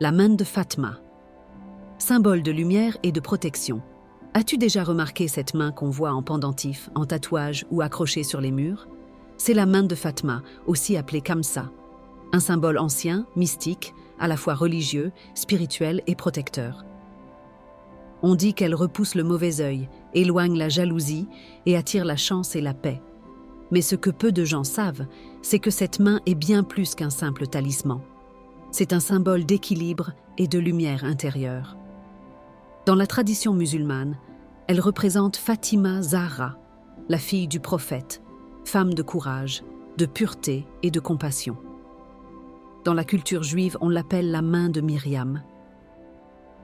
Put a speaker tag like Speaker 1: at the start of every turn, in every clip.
Speaker 1: la main de Fatma. Symbole de lumière et de protection. As-tu déjà remarqué cette main qu'on voit en pendentif, en tatouage ou accrochée sur les murs? C'est la main de Fatma, aussi appelée Kamsa. Un symbole ancien, mystique, à la fois religieux, spirituel et protecteur. On dit qu'elle repousse le mauvais œil, éloigne la jalousie et attire la chance et la paix. Mais ce que peu de gens savent, c'est que cette main est bien plus qu'un simple talisman. C'est un symbole d'équilibre et de lumière intérieure. Dans la tradition musulmane, elle représente Fatima Zahra, la fille du prophète, femme de courage, de pureté et de compassion. Dans la culture juive, on l'appelle la main de Myriam.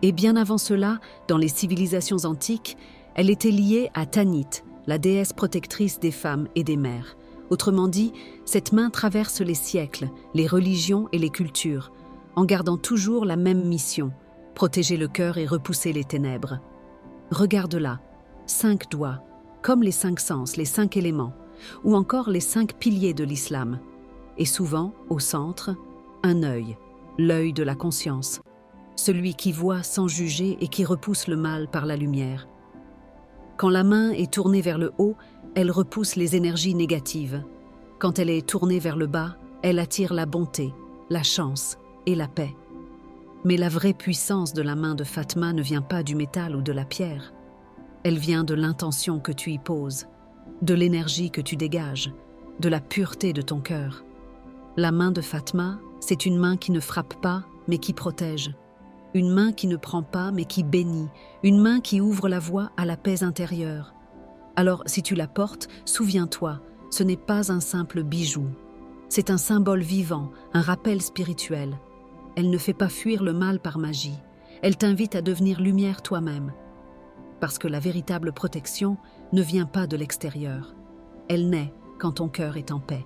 Speaker 1: Et bien avant cela, dans les civilisations antiques, elle était liée à Tanit, la déesse protectrice des femmes et des mères. Autrement dit, cette main traverse les siècles, les religions et les cultures, en gardant toujours la même mission, protéger le cœur et repousser les ténèbres. Regarde-la, 5 doigts, comme les 5 sens, les 5 éléments, ou encore les 5 piliers de l'islam. Et souvent, au centre, un œil, l'œil de la conscience, celui qui voit sans juger et qui repousse le mal par la lumière. Quand la main est tournée vers le haut, elle repousse les énergies négatives. Quand elle est tournée vers le bas, elle attire la bonté, la chance et la paix. Mais la vraie puissance de la main de Fatma ne vient pas du métal ou de la pierre. Elle vient de l'intention que tu y poses, de l'énergie que tu dégages, de la pureté de ton cœur. La main de Fatma, c'est une main qui ne frappe pas, mais qui protège. Une main qui ne prend pas, mais qui bénit. Une main qui ouvre la voie à la paix intérieure. Alors, si tu la portes, souviens-toi, ce n'est pas un simple bijou. C'est un symbole vivant, un rappel spirituel. Elle ne fait pas fuir le mal par magie. Elle t'invite à devenir lumière toi-même. Parce que la véritable protection ne vient pas de l'extérieur. Elle naît quand ton cœur est en paix.